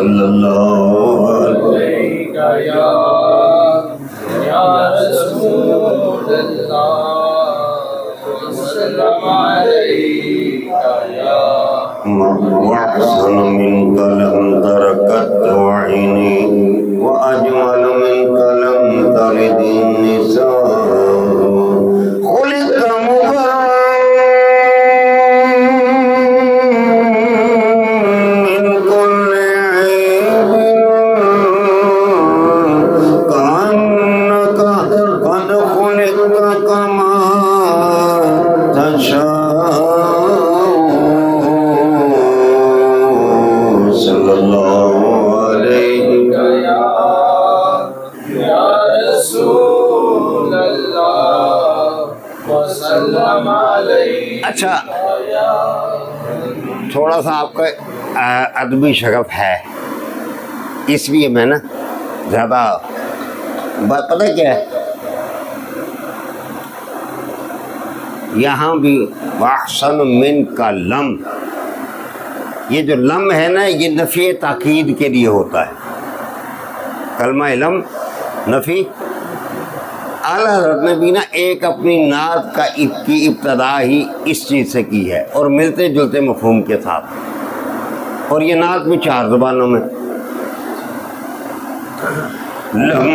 सल्लल्लाहु अलैहि या रसूलल्लाह वसल्लम अलैका या वअहसन मिनका लम तरकत वइनी व अजमल मिनका लम तलिदिन निसा अच्छा, थोड़ा सा आपका अदबी शगफ है इसलिए मैं ना ज़्यादा पता क्या है, यहाँ भी वहसन मिन का लम, ये जो लम है ना ये नफ़ी ताकीद के लिए होता है। कलमा लम नफ़ी आला हज़रत ने भी ना एक अपनी नात की इब्तदा ही इस चीज़ से की है और मिलते जुलते मफ़हूम के साथ, और ये नात भी 4 ज़ुबानों में। लम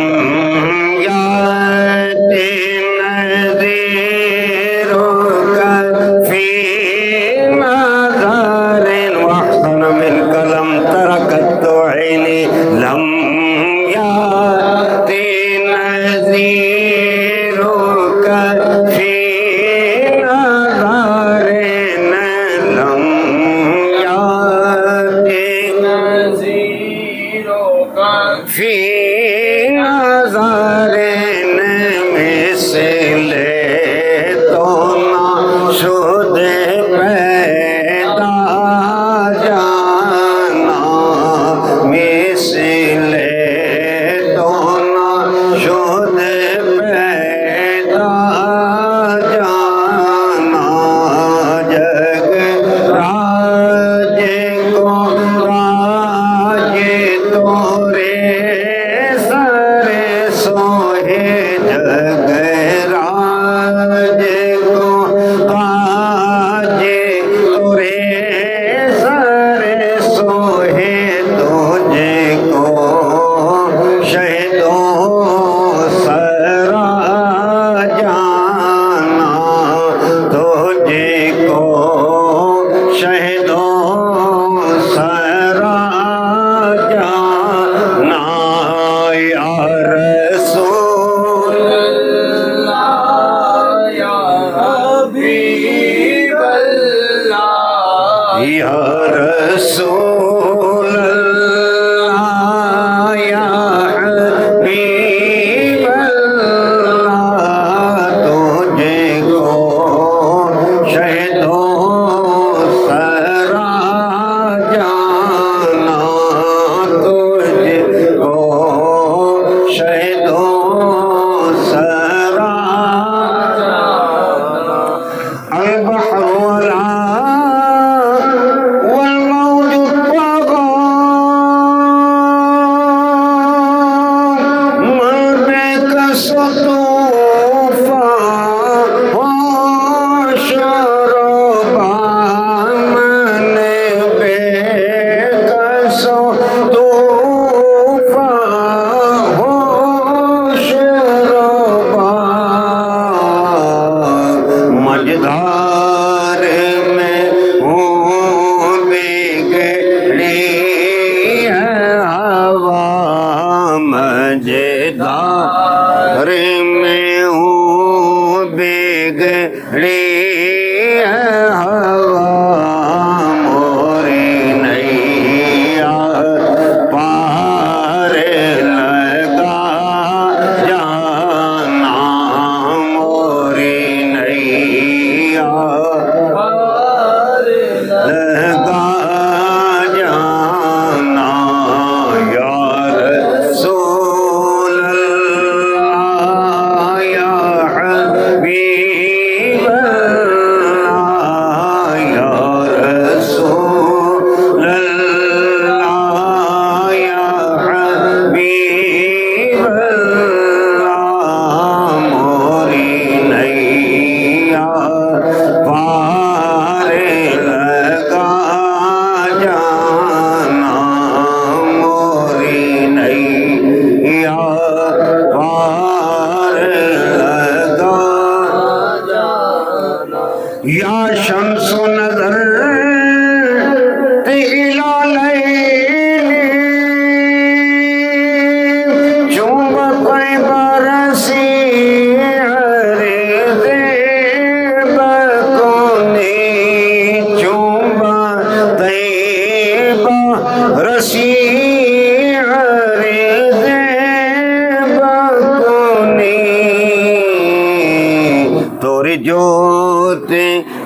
तोरी जोत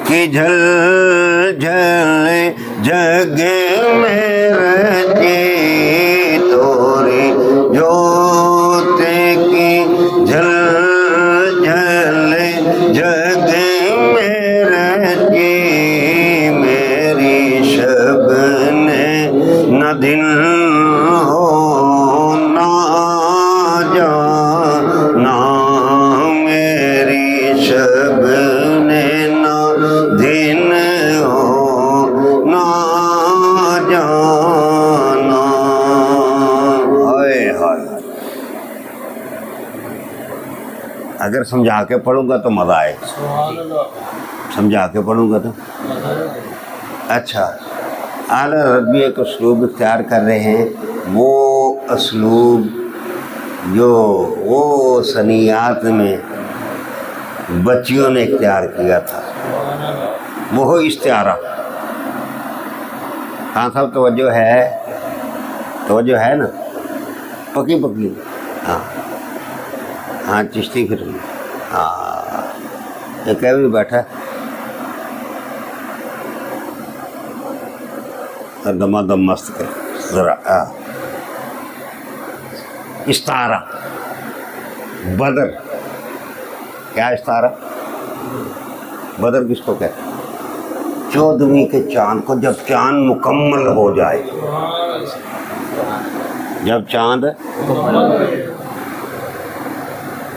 की झल झल जग में रचे, तोरी जोत की झल झल जग में रचे, मेरी शबने न दिन हो ना जाना, मेरी शबने न दिन हो ना जाना। हाय हाय, अगर समझा के पढ़ूंगा तो मजा आएगा, समझा के पढ़ूंगा तो अच्छा। आला रब्बी एक उसलूब इख्तियार कर रहे हैं, वो उसलूब जो वो सनियात में बच्चियों ने इख्तियार किया था, वो हो इस्तिआरा। हाँ साहब तवज्जो है ना, पकी पकी। हाँ हाँ चिश्ती फिर हाँ एक भी बैठा और दमादम मस्त कर जरा। इस्तारा बदर, क्या इस्तारा? बदर किसको कहते हैं? 14वीं के चांद को, जब चांद मुकम्मल हो जाए, जब चांद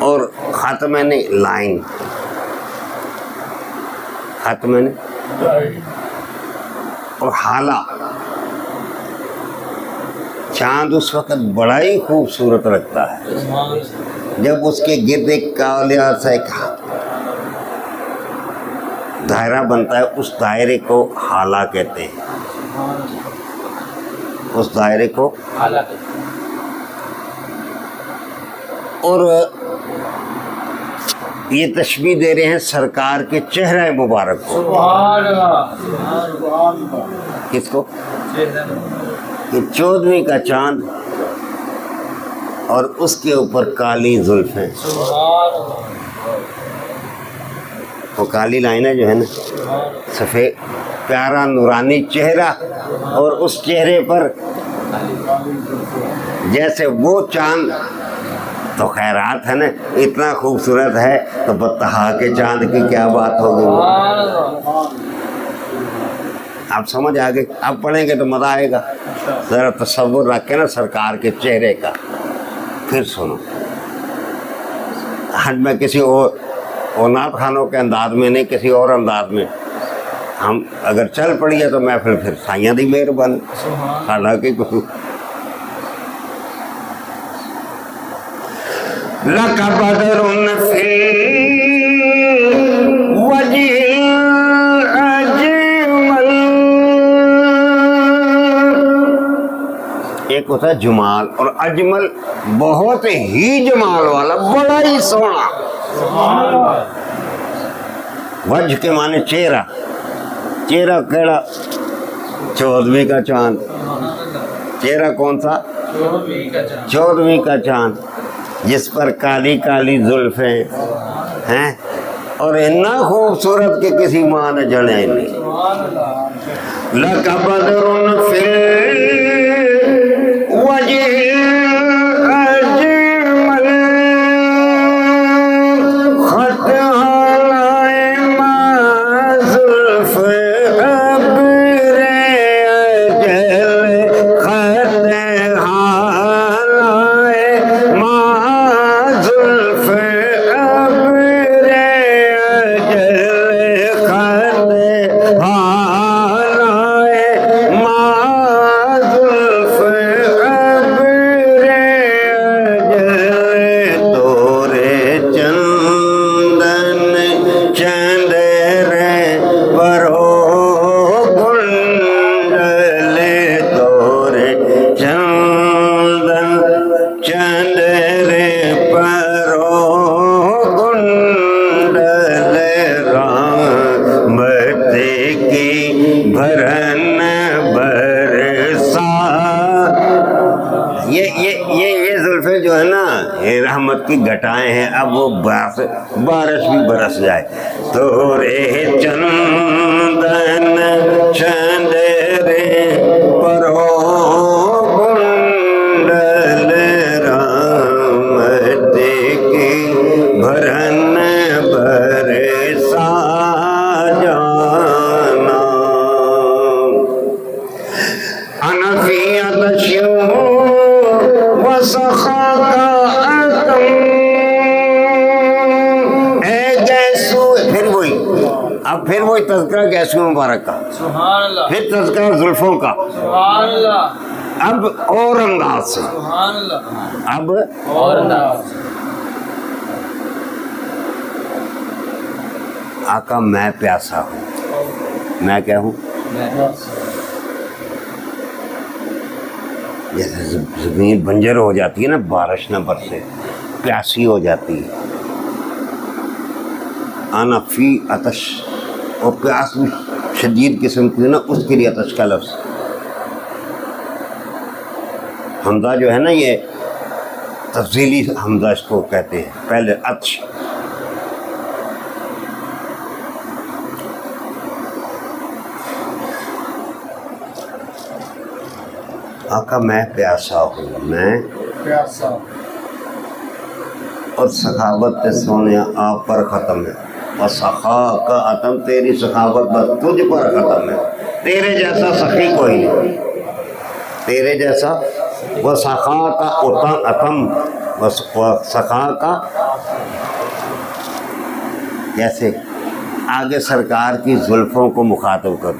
और खात्मे ने लाइन, खात्मे ने और हाला, चांद उस वक्त बड़ा ही खूबसूरत लगता है जब उसके गिर्द एक कालिया सा एक दायरा बनता है, उस दायरे को हाला कहते हैं, उस दायरे को हाला। और ये तशबीह दे रहे हैं सरकार के चेहरे मुबारक को। किसको? कि 14वीं का चांद और उसके ऊपर काली जुल्फें, वो काली लाइनें जो है ना, सफ़ेद प्यारा नूरानी चेहरा, और उस चेहरे पर जैसे वो चांद, तो खैरात है ना, इतना खूबसूरत है तो बत्तहा के चांद की क्या बात होगी। आप समझ आ गए, आप पढ़ेंगे तो मज़ा आएगा। ज़रा तसव्वुर रख के ना सरकार के चेहरे का, फिर सुनो। आज मैं किसी और नात खानों के अंदाज में नहीं, किसी और अंदाज में हम अगर चल पड़िए तो मैं फिर साइयां दी मेहरबानी। हालांकि लका बदरुन फिल वजील अजमल, एक होता है जुमाल और अजमल, बहुत ही जमाल वाला, बड़ा ही सोना। वजह के माने चेहरा, चेहरा केड़ा? 14वीं का चांद। चेहरा कौन सा? 14वीं का चांद, जिस पर काली काली जुल्फें हैं और इतना खूबसूरत कि किसी माँ ने जड़े नहीं। लका बदरुन फिल वजील अजमल, खत हालाए मा जुल्फ अब्रे अजल, खत हालाए मा जुल्फ अब्रे अजल, खत हालाए मा ये रहमत की घटाएं हैं। अब वो बारिश भी बरस जाए। तोरे चंदन चंदरे परो कुंडल रहमत की भरन बरसा जाना। अनफियत शिव वसखा का अतम ए गैसू, फिर वही, अब फिर वही तज़किरा गैसू मुबारक का, फिर तज़किरा जुल्फों का, अब और अंदाज से, अब और अंदाज। आका मैं प्यासा हूँ, मैं क्या हूँ? जैसे ज़मीन बंजर हो जाती है ना, बारिश न बरसे, प्यासी हो जाती है। आना फी अतश, और प्यास भी शदीद किस्म की ना, उसके लिए अतश का लफ्ज़। हमजा जो है ना, ये तफसीली हमजा इसको कहते हैं। पहले अतश, आका मैं प्यासा हूँ, मैं प्यासा, और सखावत सोने आप पर ख़त्म है। और सखा का अतम, तेरी सखावत बस तुझ पर ख़त्म है। तेरे जैसा सखी कोई नहीं, तेरे जैसा। वह सखा का अतम, वह सखा का, जैसे आगे सरकार की जुल्फ़ों को मुखातब कर,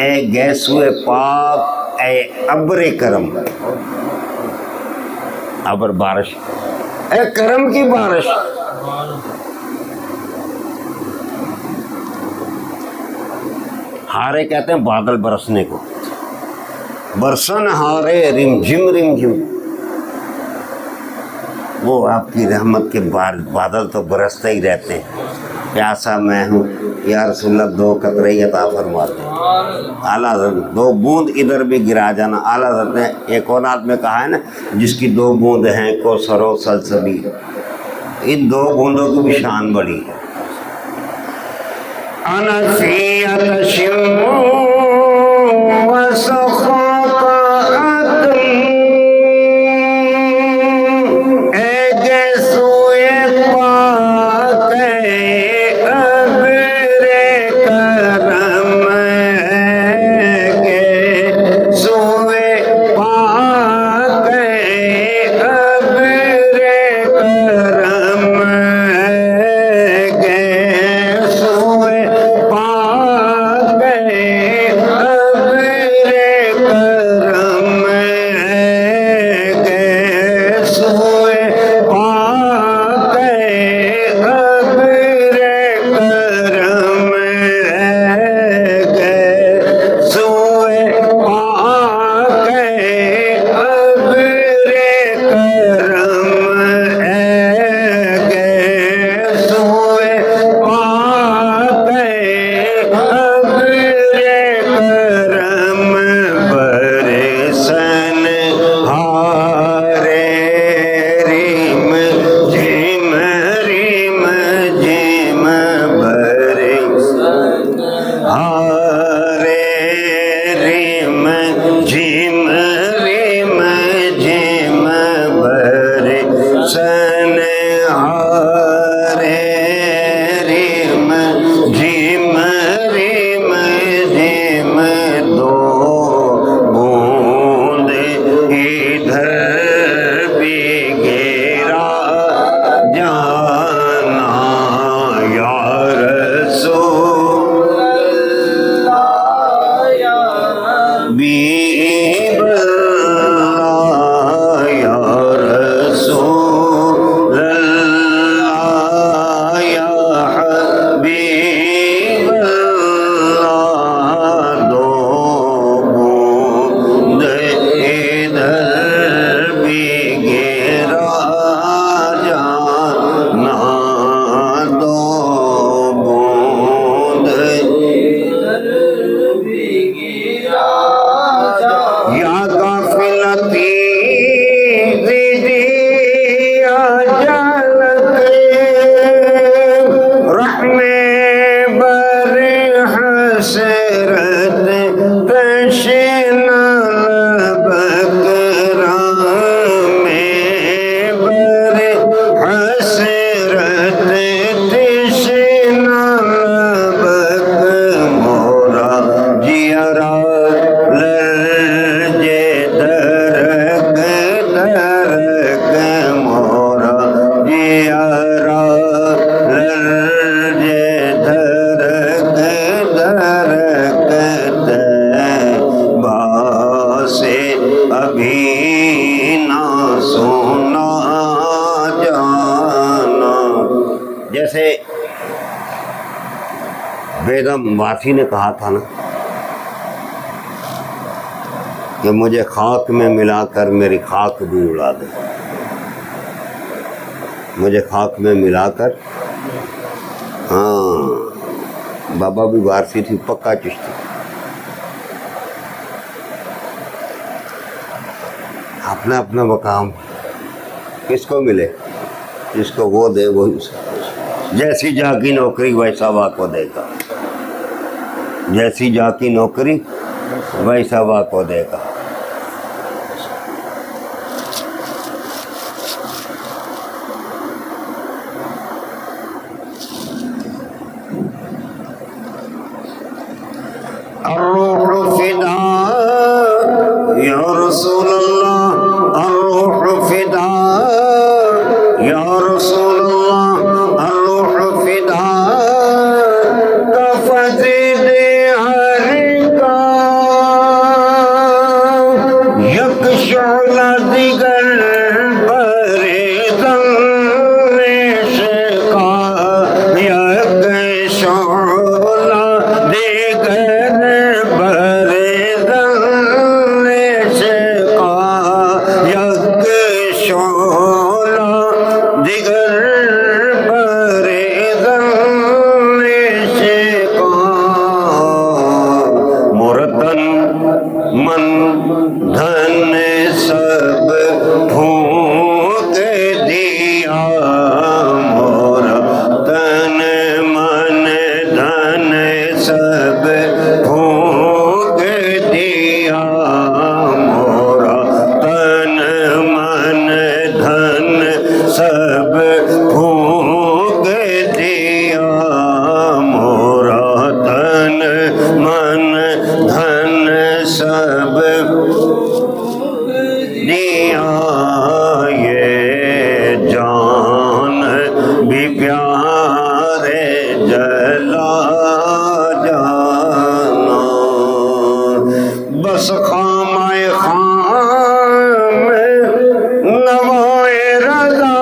ए गैसुए पाक, ए अब्रे करम, अबर बारिश, ए करम की बारिश। हारे कहते हैं बादल बरसने को, बरसन हारे रिमझिम रिमझिम। वो आपकी रहमत के बादल तो बरसते ही रहते हैं। प्यासा मैं हूँ या रसूलल्लाह, दो कतरे अता फरमा दे। आला हज़रत, दो बूंद इधर भी गिरा जाना। आला हज़रत ने एक और नात में कहा है ना, जिसकी दो बूंद हैं को सरो सलसबी, इन दो बूंदों की भी शान बड़ी है। अनफियत शिव वसखा का अतम, ए गैसुए पाक, अब्रे करम, गैसुए पाक, अब्रे करम, गैसुए पाक, अब्रे करम, गैसुए पाक, अब्रे करम, गैसुए पाक, अब्रे करम, गैसुए पाक, अब्रे करम, बरसन हारे रिम झिम रिम झिम, बरसन हारे रिम झिम रिम झिम, बरसन हारे रिम झिम रिम झिम, दो बूंद इधर भी गिरा जाना। या रसूलल्लाह बीबल्लाह, या रसूलल्लाह, या हबीबल्लाह, दो बूंद इधर भी गिरा जाना, दो बूंद इधर भी गिरा जाना। कभी ना सुना जाना। जैसे बेगम वासी ने कहा था ना कि मुझे खाक में मिलाकर मेरी खाक भी उड़ा दे, मुझे खाक में मिलाकर। हाँ, बाबा भी वारसी थी, पक्का चिश्ती। अपना अपना मकाम किसको मिले, जिसको वो दे वही उसको। जैसी जा की नौकरी वैसा वाह को देगा, जैसी जा की नौकरी वैसा वाह को देगा। अर्रूह फिदा या रसूल अल्लाह, अर्रूह फिदा या रसूल अल्लाह, अर्रूह फिदा कफ़ज़ हर का यक शोला दिगर बरे दमेश का, यक शोला दिगर बरे दमेश का, यक शोला दिगर बरे दमेश का। मुरतन मन धन सब फूंक दिया, मोरा तन मन धन सब फूंक दिया, मोरा तन मन धन सब फूंक दिया, मोरा तन मन धन सब दिया। ये जान भी प्यारे जला जाना, बस खामाए खाम नवाए रज़ा,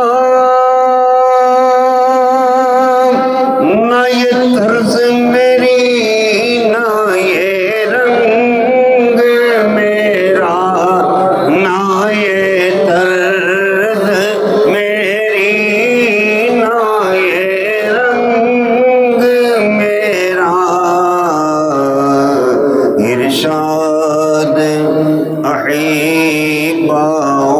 ना ये तर्ज मेरी ना ये रंग मेरा, ना ये तर्ज मेरी ना ये रंग मेरा। इरशाद अहीबाओ